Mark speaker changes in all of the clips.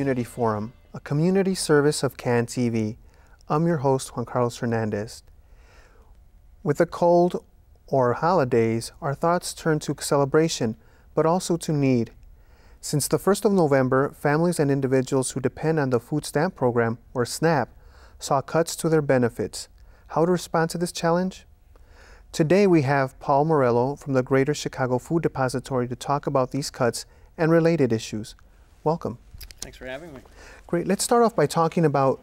Speaker 1: Community Forum, a community service of CAN TV. I'm your host, Juan Carlos Hernandez. With the cold or holidays, our thoughts turn to celebration, but also to need. Since the 1st of November, families and individuals who depend on the food stamp program, or SNAP, saw cuts to their benefits. How to respond to this challenge? Today we have Paul Morello from the Greater Chicago Food Depository to talk about these cuts and related issues. Welcome.
Speaker 2: Thanks for having me.
Speaker 1: Great. Let's start off by talking about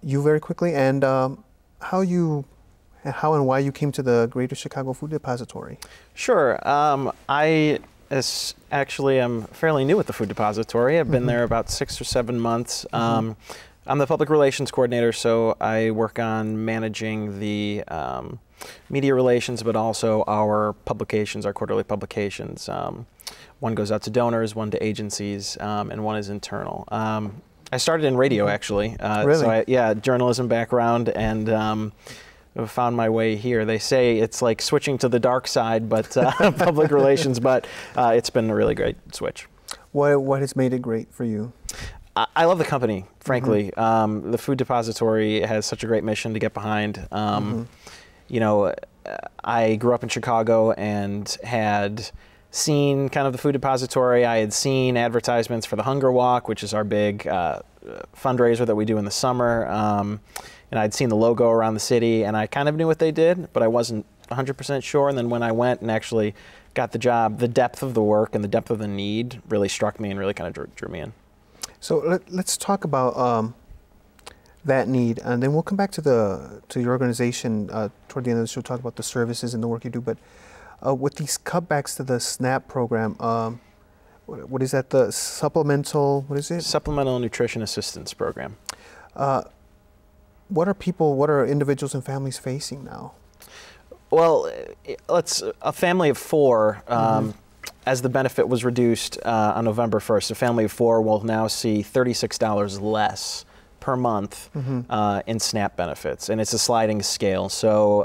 Speaker 1: you very quickly and how and why you came to the Greater Chicago Food Depository.
Speaker 2: Sure. I actually am fairly new at the Food Depository. I've been there about 6 or 7 months. I'm the public relations coordinator, so I work on managing the media relations, but also our publications, our quarterly publications. One goes out to donors, one to agencies, and one is internal. I started in radio, actually.
Speaker 1: Really?
Speaker 2: So journalism background, and found my way here. They say it's like switching to the dark side, but public relations, but it's been a really great switch.
Speaker 1: What has made it great for you?
Speaker 2: I love the company, frankly. The Food Depository has such a great mission to get behind. You know, I grew up in Chicago and had seen kind of the Food Depository. I had seen advertisements for the Hunger Walk, which is our big fundraiser that we do in the summer. And I'd seen the logo around the city, and I kind of knew what they did, but I wasn't 100% sure. And then when I went and actually got the job, the depth of the work and the depth of the need really struck me and really kind of drew me in.
Speaker 1: So let's talk about that need, and then we'll come back to your organization toward the end of the show, talk about the services and the work you do. But with these cutbacks to the SNAP program, what is that, the supplemental, what is it? Supplemental
Speaker 2: Nutrition Assistance Program.
Speaker 1: What are individuals and families facing now?
Speaker 2: Well, a family of 4, as the benefit was reduced on November 1st, a family of 4 will now see $36 less per month in SNAP benefits, and it's a sliding scale. So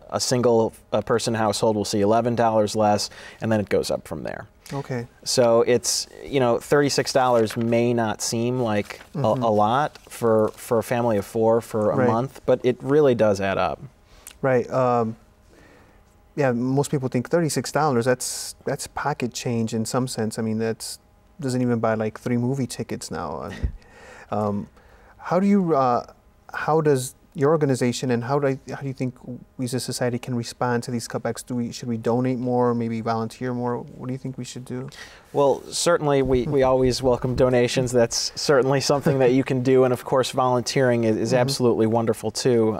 Speaker 2: a single person household will see $11 less, and then it goes up from there.
Speaker 1: Okay.
Speaker 2: So it's, you know, $36 may not seem like a lot for a family of 4 for a month, but it really does add up.
Speaker 1: Right. Yeah, most people think $36, that's pocket change in some sense. I mean, that doesn't even buy like 3 movie tickets now. How does your organization and how do you think we as a society can respond to these cutbacks? Should we donate more, maybe volunteer more? What do you think we should do?
Speaker 2: Well, certainly we always welcome donations. That's certainly something that you can do, and of course volunteering is absolutely wonderful too.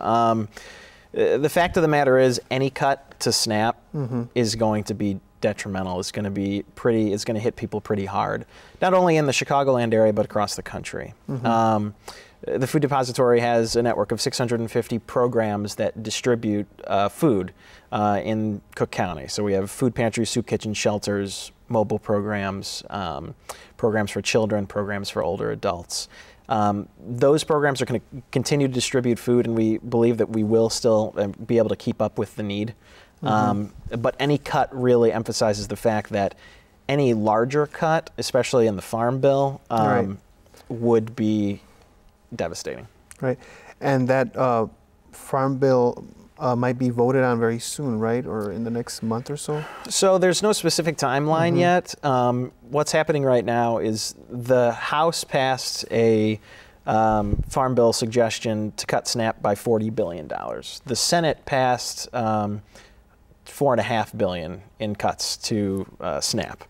Speaker 2: The fact of the matter is, any cut to SNAP is going to be detrimental. It's going to hit people pretty hard, not only in the Chicagoland area, but across the country. The Food Depository has a network of 650 programs that distribute food in Cook County. So we have food pantries, soup kitchens, shelters, mobile programs, programs for children, programs for older adults. Those programs are going to continue to distribute food, and we believe that we will still be able to keep up with the need. But any cut really emphasizes the fact that any larger cut, especially in the Farm Bill, would be devastating.
Speaker 1: Right. And that Farm Bill might be voted on very soon, right? Or in the next month or so?
Speaker 2: So there's no specific timeline yet. What's happening right now is the House passed a Farm Bill suggestion to cut SNAP by $40 billion. The Senate passed $4.5 billion in cuts to SNAP.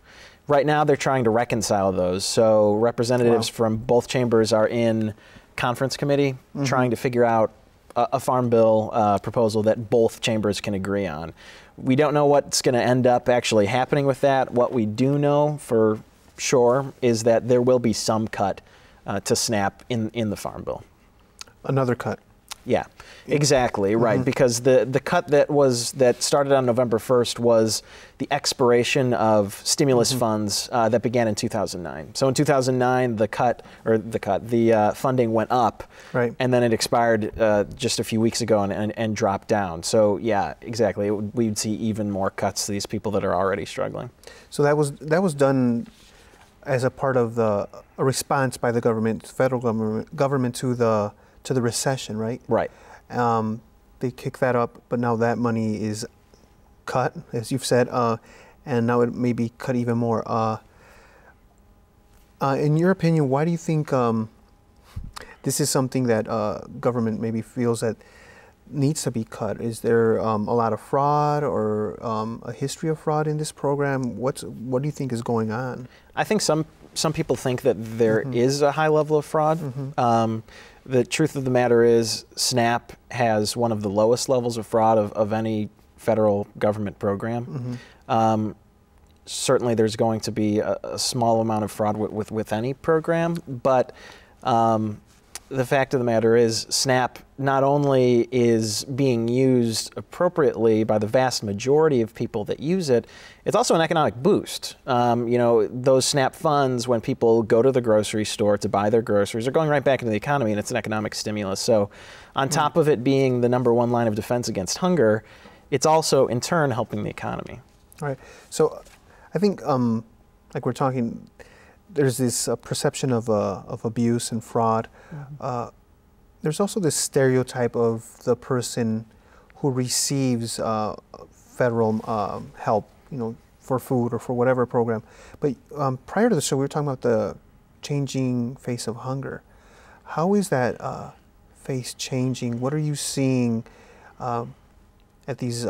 Speaker 2: Right now they're trying to reconcile those. So representatives from both chambers are in conference committee trying to figure out a Farm Bill proposal that both chambers can agree on. We don't know what's going to end up actually happening with that. What we do know for sure is that there will be some cut to SNAP in the Farm Bill.
Speaker 1: Another cut.
Speaker 2: Yeah, exactly, right, because the cut that started on November 1st was the expiration of stimulus funds that began in 2009. So in 2009, the funding went up, and then it expired just a few weeks ago and dropped down. So yeah, exactly, we'd see even more cuts to these people that are already struggling.
Speaker 1: So that was done as a part of a response by the government, federal government to the recession, right?
Speaker 2: Right.
Speaker 1: They kick that up, but now that money is cut, as you've said, and now it may be cut even more. In your opinion, why do you think this is something that government maybe feels that needs to be cut? Is there a lot of fraud or a history of fraud in this program? What do you think is going on?
Speaker 2: I think some people think that there is a high level of fraud. The truth of the matter is SNAP has one of the lowest levels of fraud of any federal government program. Certainly there's going to be a small amount of fraud with any program, but the fact of the matter is SNAP not only is being used appropriately by the vast majority of people that use it, it's also an economic boost. You know, those SNAP funds, when people go to the grocery store to buy their groceries, are going right back into the economy, and it's an economic stimulus. So on top of it being the #1 line of defense against hunger, it's also in turn helping the economy.
Speaker 1: All right. So I think, like we're talking, there's this perception of abuse and fraud. There's also this stereotype of the person who receives federal help, you know, for food or for whatever program. But prior to the show, we were talking about the changing face of hunger. How is that face changing? What are you seeing at these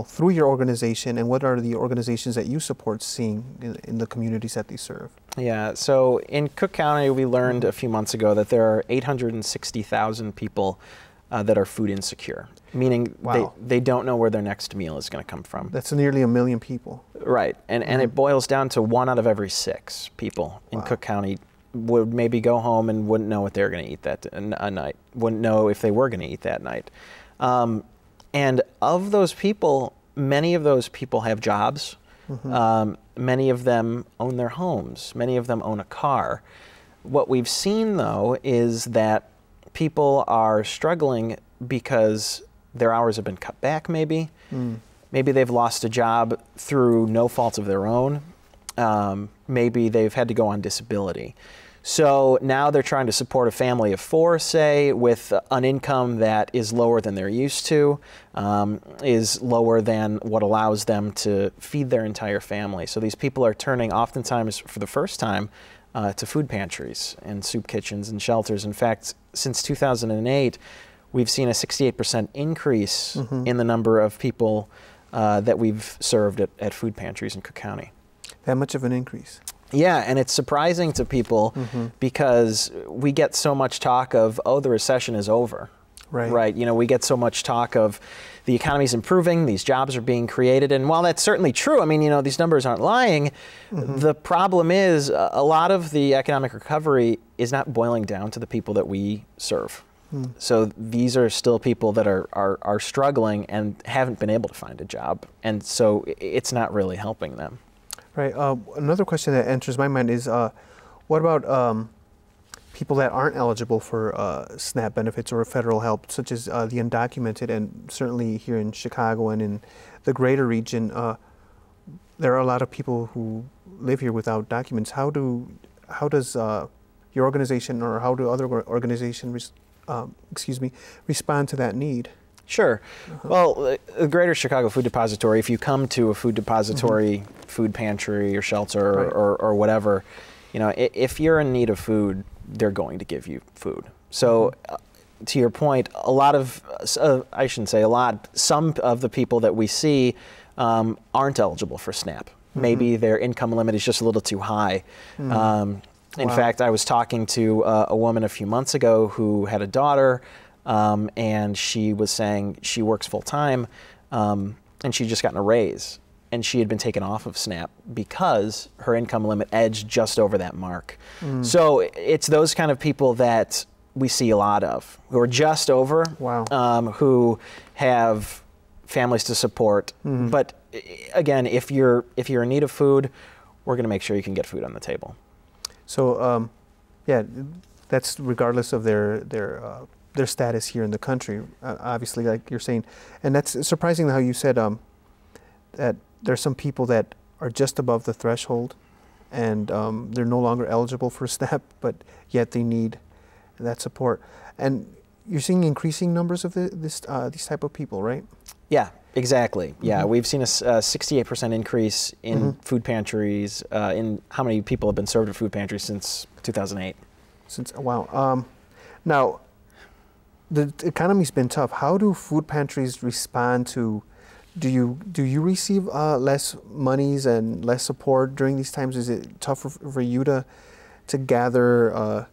Speaker 1: through your organization, and what are the organizations that you support seeing in the communities that they serve? Yeah,
Speaker 2: so in Cook County, we learned a few months ago that there are 860,000 people that are food insecure, meaning they don't know where their next meal is going to come from.
Speaker 1: That's nearly 1 million people.
Speaker 2: Right, and it boils down to 1 out of every 6 people in Cook County would maybe go home and wouldn't know what they were going to eat that night, wouldn't know if they were going to eat that night. And of those people, many of those people have jobs. Many of them own their homes. Many of them own a car. What we've seen, though, is that people are struggling because their hours have been cut back, maybe. Maybe they've lost a job through no fault of their own. Maybe they've had to go on disability. So now they're trying to support a family of 4, say, with an income that is lower than they're used to, is lower than what allows them to feed their entire family. So these people are turning, oftentimes for the first time, to food pantries and soup kitchens and shelters. In fact, since 2008, we've seen a 68% increase in the number of people that we've served at food pantries in Cook County.
Speaker 1: That much of an increase?
Speaker 2: Yeah, and it's surprising to people because we get so much talk of, oh, the recession is over. Right. You know, we get so much talk of the economy's improving, these jobs are being created, and while that's certainly true, I mean, you know, these numbers aren't lying, the problem is a lot of the economic recovery is not boiling down to the people that we serve. So these are still people that are struggling and haven't been able to find a job, and so it's not really helping them.
Speaker 1: Right. Another question that enters my mind is, what about people that aren't eligible for SNAP benefits or federal help, such as the undocumented, and certainly here in Chicago and in the greater region, there are a lot of people who live here without documents. How does your organization, or how do other organizations, respond to that need?
Speaker 2: Sure. Well, the Greater Chicago Food Depository, if you come to a food depository, food pantry or shelter or whatever, you know, if you're in need of food, they're going to give you food. So to your point, a lot of, I shouldn't say a lot, some of the people that we see aren't eligible for SNAP. Maybe their income limit is just a little too high. In fact, I was talking to a woman a few months ago who had a daughter, and she was saying she works full-time, and she'd just gotten a raise, and she had been taken off of SNAP because her income limit edged just over that mark. So it's those kind of people that we see a lot of, who are just over, who have families to support. But again, if you're in need of food, we're going to make sure you can get food on the table. So yeah, that's regardless of their status here in the country, obviously, like you're saying. And that's surprising how you said that there's some people that are just above the threshold
Speaker 1: and they're no longer eligible for SNAP, but yet they need that support. And you're seeing increasing numbers of these type of people, right?
Speaker 2: Yeah, exactly. Yeah, we've seen a 68% increase in food pantries, in how many people have been served at food pantries since 2008.
Speaker 1: Wow. Now, the economy's been tough. How do food pantries respond to? Do you receive less monies and less support during these times? Is it tougher for you to gather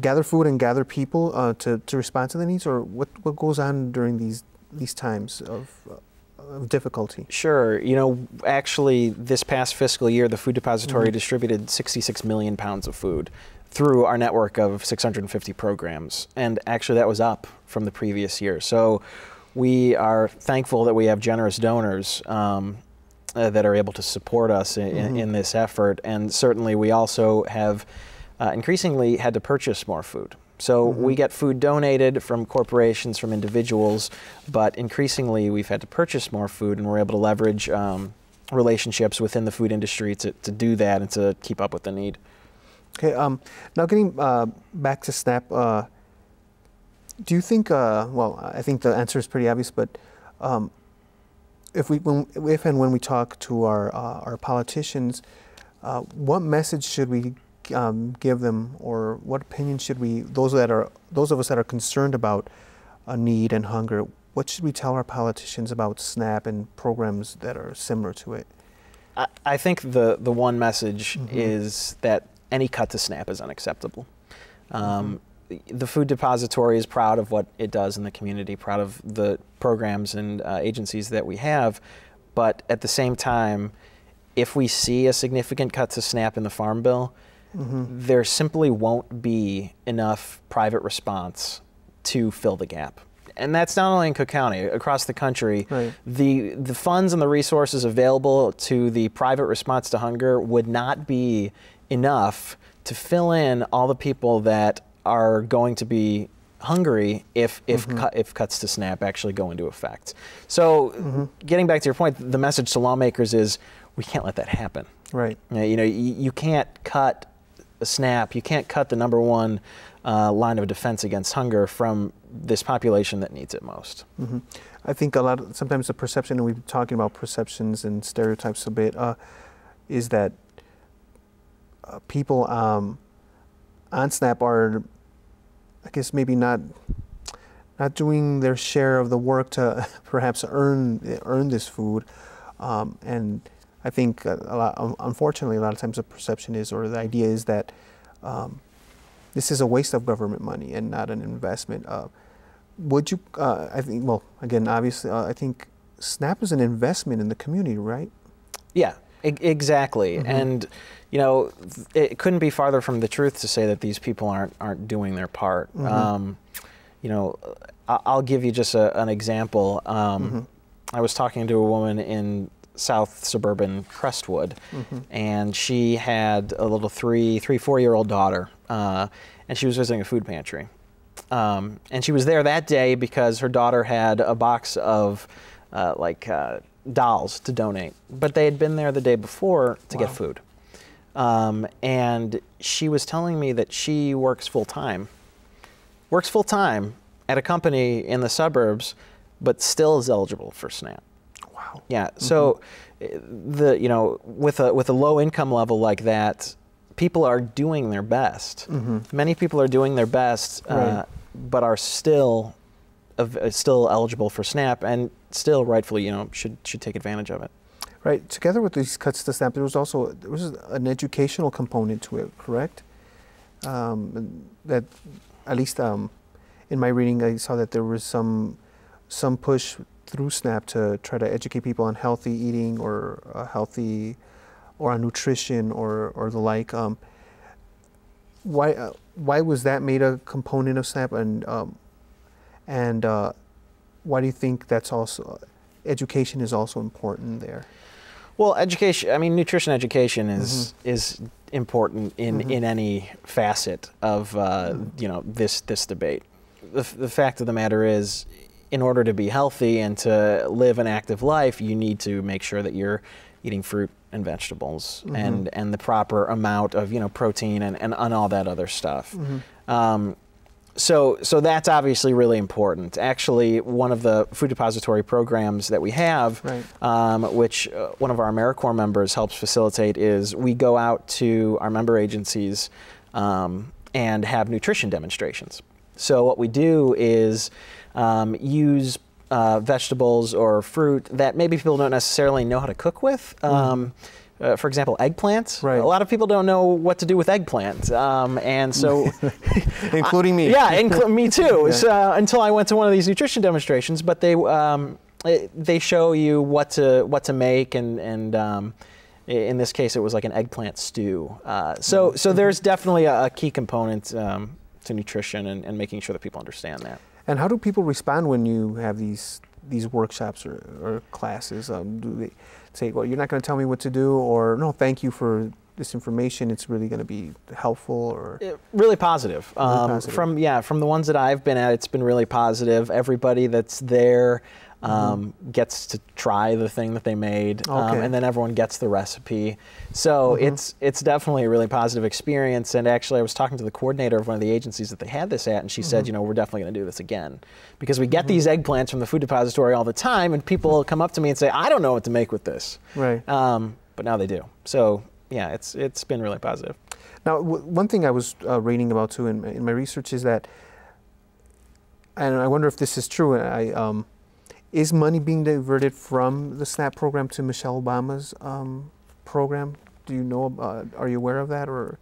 Speaker 1: gather food and gather people to respond to the needs, or what goes on during these times of difficulty?
Speaker 2: Sure. You know, actually, this past fiscal year, the Food Depository distributed 66 million pounds of food through our network of 650 programs, and actually that was up from the previous year. So we are thankful that we have generous donors that are able to support us in this effort, and certainly we also have increasingly had to purchase more food. So we get food donated from corporations, from individuals, but increasingly we've had to purchase more food, and we're able to leverage relationships within the food industry to do that and to keep up with the need.
Speaker 1: Okay, now getting back to SNAP, do you think, well, I think the answer is pretty obvious, but if and when we talk to our politicians, what message should we give them, or what opinion should we, those of us that are concerned about need and hunger, what should we tell our politicians about SNAP and programs that are similar to it?
Speaker 2: I think the one message is that any cut to SNAP is unacceptable. The Food Depository is proud of what it does in the community, proud of the programs and agencies that we have, but at the same time, if we see a significant cut to SNAP in the Farm Bill, there simply won't be enough private response to fill the gap. And that's not only in Cook County, across the country. Right. The funds and the resources available to the private response to hunger would not be enough to fill in all the people that are going to be hungry if cuts to SNAP actually go into effect. So getting back to your point, the message to lawmakers is we can't let that happen.
Speaker 1: Right.
Speaker 2: You know, you can't cut a SNAP, you can't cut the #1 line of defense against hunger from this population that needs it most.
Speaker 1: I think sometimes the perception, and we've been talking about perceptions and stereotypes a bit, is that people on SNAP are, I guess, maybe not doing their share of the work to perhaps earn this food, and I think unfortunately, a lot of times the perception is, or the idea is, that this is a waste of government money and not an investment. Would you? I think. Well, again, obviously, I think SNAP is an investment in the community, right? Yeah,
Speaker 2: exactly. And you know, it couldn't be farther from the truth to say that these people aren't doing their part. You know, I'll give you just an example. I was talking to a woman in South suburban Crestwood, and she had a little 4-year-old daughter, and she was visiting a food pantry. And she was there that day because her daughter had a box of dolls to donate, but they had been there the day before to get food. And she was telling me that she works full-time at a company in the suburbs, but still is eligible for SNAP.
Speaker 1: Wow.
Speaker 2: Yeah. So, you know, with a low income level like that, people are doing their best. Many people are doing their best, but are still eligible for SNAP, and still rightfully, you know, should take advantage of it.
Speaker 1: Right. Together with these cuts to SNAP, there was an educational component to it, correct? That, at least in my reading, I saw that there was some push through SNAP to try to educate people on healthy eating, or on nutrition, or the like. Why was that made a component of SNAP, and why do you think that's also education is also important there?
Speaker 2: Well, education. I mean, nutrition education is important in any facet of you know, this debate. The fact of the matter is, in order to be healthy and to live an active life, you need to make sure that you're eating fruit and vegetables and the proper amount of protein and all that other stuff. So that's obviously really important. Actually, one of the food depository programs that we have, which one of our AmeriCorps members helps facilitate, is we go out to our member agencies and have nutrition demonstrations. So what we do is use vegetables or fruit that maybe people don't necessarily know how to cook with. For example, eggplants.
Speaker 1: Right.
Speaker 2: A lot of people don't know what to do with eggplant, and so,
Speaker 1: including me.
Speaker 2: Yeah, me too. So, until I went to one of these nutrition demonstrations, but they show you what to make, and in this case, it was like an eggplant stew. So there's definitely a key component to nutrition and making sure that people understand that.
Speaker 1: And how do people respond when you have these workshops or classes? Do they say, well, you're not going to tell me what to do, or no, thank you for this information, it's really going to be helpful? Or
Speaker 2: really positive.
Speaker 1: Really positive.
Speaker 2: From the ones that I've been at, it's been really positive. Everybody that's there gets to try the thing that they made, and then everyone gets the recipe. So it's definitely a really positive experience. And actually, I was talking to the coordinator of one of the agencies that they had this at, and she said, we're definitely going to do this again, because we get these eggplants from the food depository all the time, and people come up to me and say, I don't know what to make with this.
Speaker 1: Right.
Speaker 2: But now they do. So yeah, it's been really positive.
Speaker 1: Now, one thing I was reading about too in my research is that, and I wonder if this is true, is money being diverted from the SNAP program to Michelle Obama's program? Do you know? Are you aware of that, or?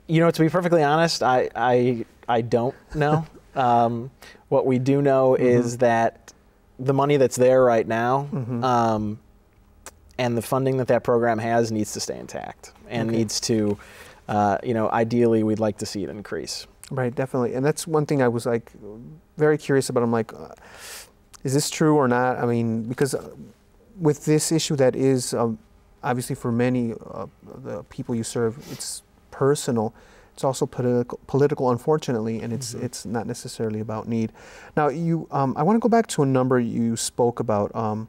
Speaker 2: To be perfectly honest, I don't know. What we do know is that the money that's there right now, and the funding that program has, needs to stay intact and needs to, ideally, we'd like to see it increase. Right,
Speaker 1: definitely, and that's one thing I was like very curious about. I'm like, is this true or not? I mean, because with this issue that is obviously for many the people you serve, it's personal. It's also political, unfortunately, and it's not necessarily about need. Now, I want to go back to a number you spoke about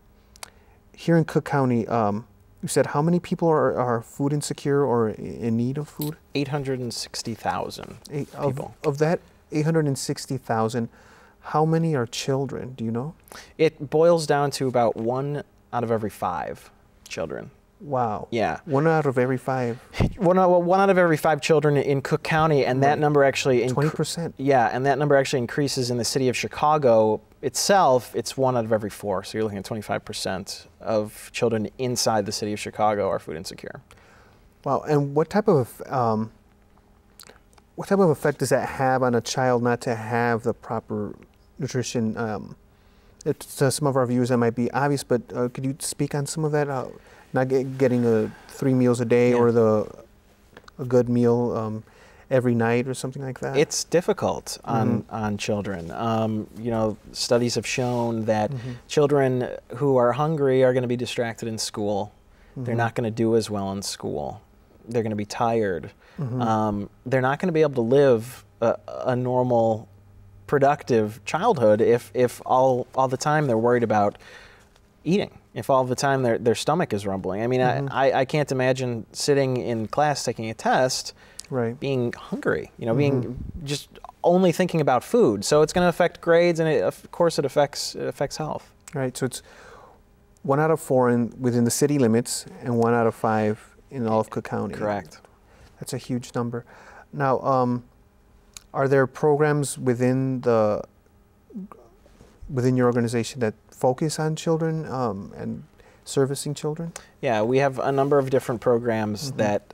Speaker 1: here in Cook County. You said how many people are food insecure or in need of food?
Speaker 2: 860,000 people.
Speaker 1: Of that 860,000. How many are children? Do you know?
Speaker 2: It boils down to about 1 out of every 5 children.
Speaker 1: Wow.
Speaker 2: Yeah.
Speaker 1: 1 out of every 5.
Speaker 2: One out of every 5 children in Cook County, and that number actually
Speaker 1: 20%.
Speaker 2: Yeah, and that number actually increases in the city of Chicago itself. It's 1 out of every 4, so you're looking at 25% of children inside the city of Chicago are food insecure.
Speaker 1: Wow. And what type of effect does that have on a child not to have the proper nutrition? To some of our viewers that might be obvious, but could you speak on some of that? Not getting 3 meals a day, or a good meal every night or something like that?
Speaker 2: It's difficult on children. Studies have shown that children who are hungry are going to be distracted in school. They're not going to do as well in school. They're going to be tired. They're not going to be able to live a normal, productive childhood if all the time they're worried about eating, if all the time their stomach is rumbling. I mean, I can't imagine sitting in class taking a test, being hungry, being just only thinking about food. So it's going to affect grades, and of course it affects health. Right.
Speaker 1: So it's 1 out of 4 within the city limits, and 1 out of 5 in all of Cook County.
Speaker 2: Correct.
Speaker 1: That's a huge number. Now, are there programs within your organization that focus on children and servicing children?
Speaker 2: Yeah, we have a number of different programs that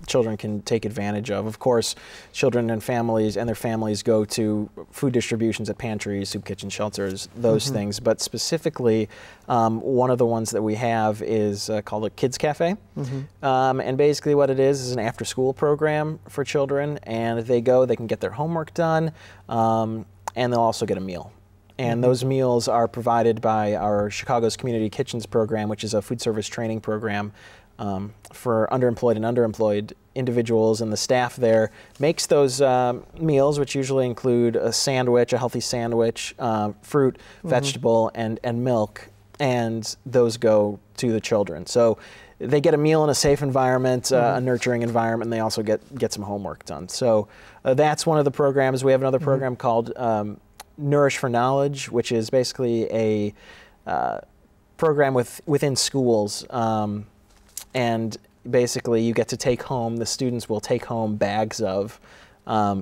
Speaker 2: children can take advantage of. Of course, children and their families go to food distributions at pantries, soup kitchen, shelters, those things. But specifically, one of the ones that we have is called a Kids Cafe. And basically what it is an after-school program for children. And they can get their homework done, and they'll also get a meal And those meals are provided by our Chicago's Community Kitchens program, which is a food service training program for underemployed and underemployed individuals, and the staff there makes those meals, which usually include a sandwich, a healthy sandwich, fruit, vegetable, and milk, and those go to the children. So they get a meal in a safe environment, a nurturing environment, and they also get some homework done. So that's one of the programs. We have another program called Nourish for Knowledge, which is basically a program within schools, and basically you get to take home, the students will take home bags of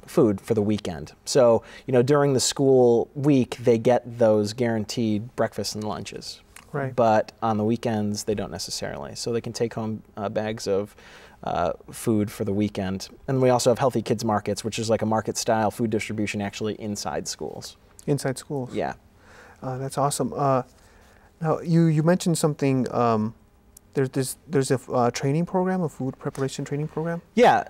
Speaker 2: food for the weekend. So, during the school week, they get those guaranteed breakfasts and lunches.
Speaker 1: Right.
Speaker 2: But on the weekends, they don't necessarily. So they can take home bags of food for the weekend. And we also have Healthy Kids Markets, which is like a market-style food distribution actually inside schools.
Speaker 1: Inside schools?
Speaker 2: Yeah.
Speaker 1: That's awesome. Now, you mentioned something, there's a training program, a food preparation training program?
Speaker 2: Yeah.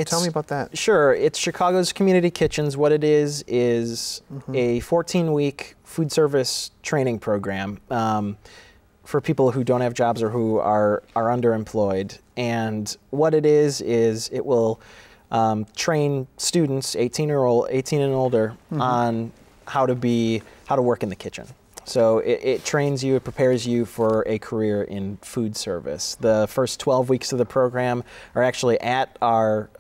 Speaker 1: Tell me about that.
Speaker 2: Sure. It's Chicago's Community Kitchens. What it is a 14-week food service training program for people who don't have jobs or who are underemployed. And what it is it will train students, 18 and older, on how to work in the kitchen. So it trains you, it prepares you for a career in food service. The first 12 weeks of the program are actually at our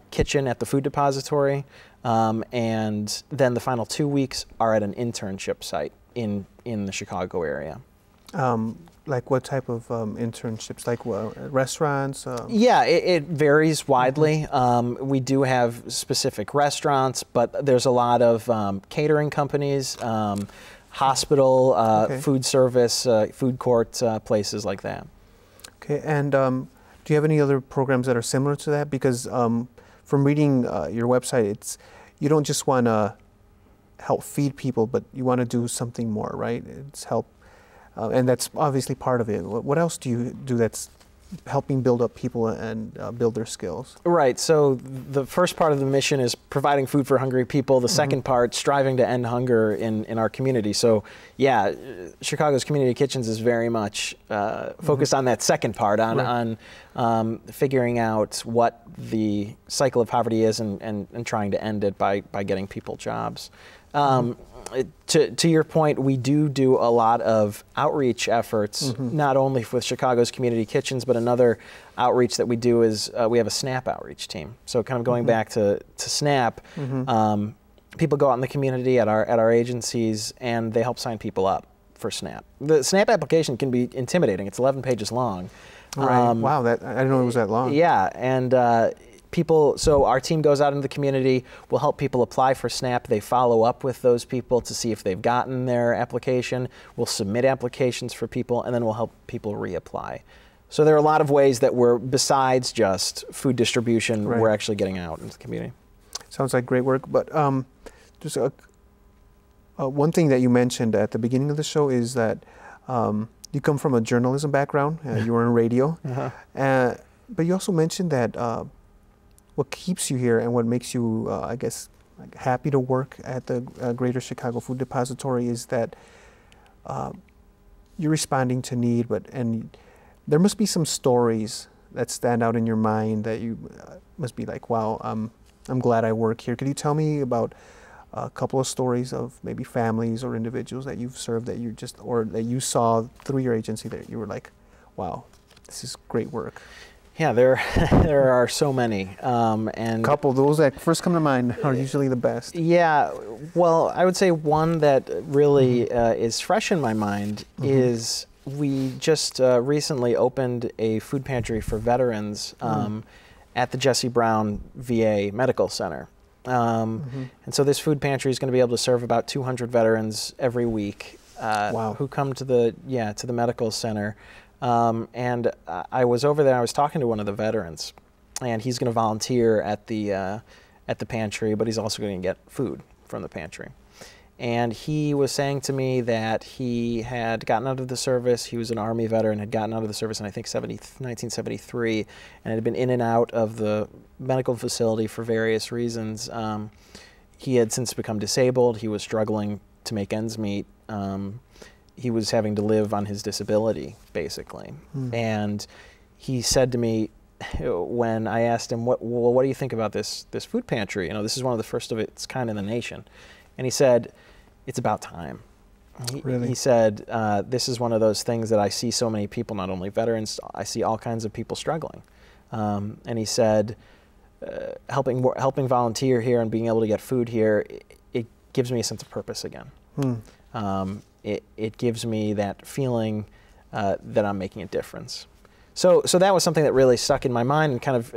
Speaker 2: kitchen at the Food Depository, and then the final 2 weeks are at an internship site in the Chicago area.
Speaker 1: Like what type of internships? Like restaurants?
Speaker 2: Yeah, it varies widely. We do have specific restaurants, but there's a lot of catering companies, hospital, food service, food court, places like that.
Speaker 1: Okay, and do you have any other programs that are similar to that? Because from reading your website, you don't just want to help feed people, but you want to do something more, right? It's help. And that's obviously part of it. What else do you do that's helping build up people and build their skills? Right.
Speaker 2: So the first part of the mission is providing food for hungry people. The second part, striving to end hunger in our community. So yeah, Chicago's Community Kitchens is very much focused on that second part, on figuring out what the cycle of poverty is and trying to end it by getting people jobs. To your point, we do a lot of outreach efforts, not only with Chicago's Community Kitchens, but another outreach that we do is we have a SNAP outreach team. So kind of going back to SNAP, people go out in the community at our agencies and they help sign people up for SNAP. The SNAP application can be intimidating. It's 11 pages long.
Speaker 1: Right. Wow, I didn't know it was that long.
Speaker 2: Yeah, and so our team goes out into the community, we'll help people apply for SNAP. They follow up with those people to see if they've gotten their application. We'll submit applications for people, and then we'll help people reapply. So there are a lot of ways that besides just food distribution, we're actually getting out into the community.
Speaker 1: Sounds like great work, but just one thing that you mentioned at the beginning of the show is that you come from a journalism background, you were in radio, but you also mentioned that what keeps you here and what makes you, I guess, happy to work at the Greater Chicago Food Depository is that you're responding to need, and there must be some stories that stand out in your mind that you must be like, wow, I'm glad I work here. Could you tell me about a couple of stories of maybe families or individuals that you've served or that you saw through your agency that you were like, wow, this is great work?
Speaker 2: Yeah, there are so many. And
Speaker 1: couple, those that first come to mind are usually the best.
Speaker 2: Yeah, well, I would say one that really is fresh in my mind is we just recently opened a food pantry for veterans at the Jesse Brown VA Medical Center. And so this food pantry is going to be able to serve about 200 veterans every week who come to the medical center. And I was over there, I was talking to one of the veterans, and he's going to volunteer at the pantry, but he's also going to get food from the pantry. And he was saying to me that he had gotten out of the service, he was an Army veteran, had gotten out of the service in I think 1973, and had been in and out of the medical facility for various reasons. He had since become disabled, he was struggling to make ends meet. He was having to live on his disability, basically. And he said to me, when I asked him, what do you think about this food pantry? You know, this is one of the first of its kind in the nation. And he said, it's about time. He said, this is one of those things that I see so many people, not only veterans, I see all kinds of people struggling. And he said, helping volunteer here and being able to get food here, it gives me a sense of purpose again. It gives me that feeling that I'm making a difference. So that was something that really stuck in my mind and kind of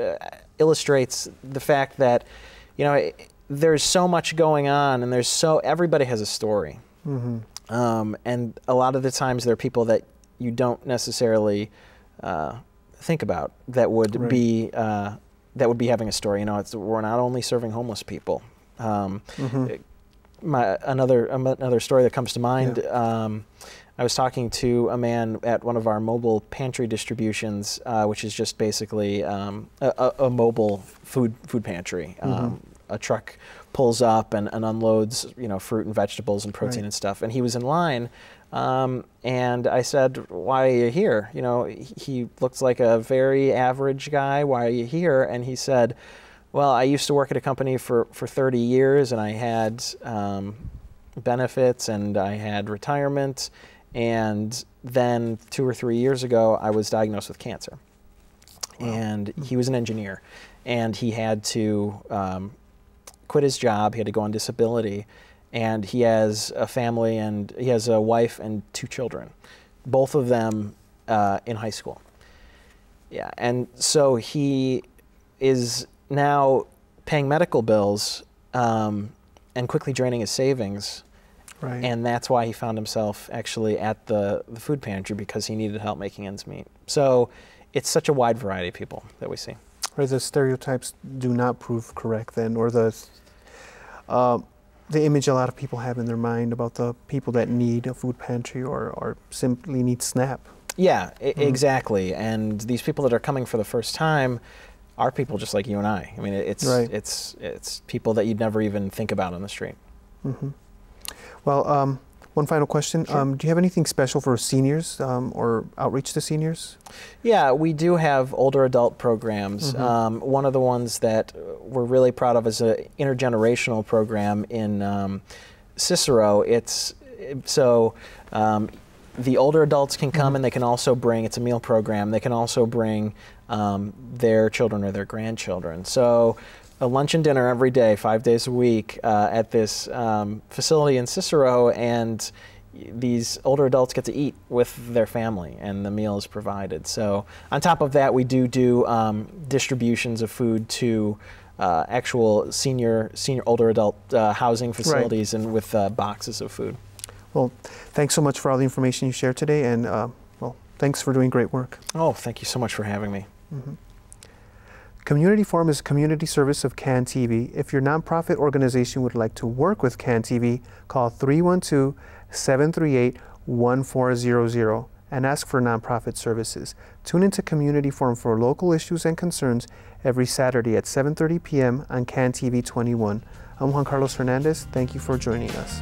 Speaker 2: illustrates the fact that, you know, there's so much going on, and everybody has a story. And a lot of the times there are people that you don't necessarily think about that would be having a story. You know, we're not only serving homeless people. Another story that comes to mind. I was talking to a man at one of our mobile pantry distributions, which is just basically a mobile food pantry. A truck pulls up and unloads, you know, fruit and vegetables and protein and stuff. And he was in line, and I said, "Why are you here?" You know, he looks like a very average guy. "Why are you here?" And he said, "Well, I used to work at a company for 30 years, and I had benefits, and I had retirement, and then 2 or 3 years ago, I was diagnosed with cancer." And he was an engineer, and he had to quit his job. He had to go on disability, and he has a family, and he has a wife and 2 children, both of them in high school. Yeah, and so he is now paying medical bills and quickly draining his savings. And that's why he found himself actually at the food pantry, because he needed help making ends meet. So it's such a wide variety of people that we see.
Speaker 1: The stereotypes do not prove correct then, or the image a lot of people have in their mind about the people that need a food pantry or simply need SNAP. Yeah,
Speaker 2: exactly. And these people that are coming for the first time are people just like you and I. I mean, it's people that you'd never even think about on the street.
Speaker 1: Well, one final question. Sure. Do you have anything special for seniors or outreach to seniors? Yeah,
Speaker 2: we do have older adult programs. One of the ones that we're really proud of is an intergenerational program in Cicero. The older adults can come and they can also bring, it's a meal program, they can also bring their children or their grandchildren. So a lunch and dinner every day, 5 days a week at this facility in Cicero, and these older adults get to eat with their family, and the meal is provided. So on top of that, we do distributions of food to actual senior older adult housing facilities, and with boxes of food.
Speaker 1: Well, thanks so much for all the information you shared today, and well, thanks for doing great work.
Speaker 2: Oh, thank you so much for having me.
Speaker 1: Community Forum is a community service of CAN TV. If your nonprofit organization would like to work with CAN TV, call 312-738-1400 and ask for nonprofit services. Tune into Community Forum for local issues and concerns every Saturday at 7:30 p.m. on CAN TV 21. I'm Juan Carlos Hernandez. Thank you for joining us.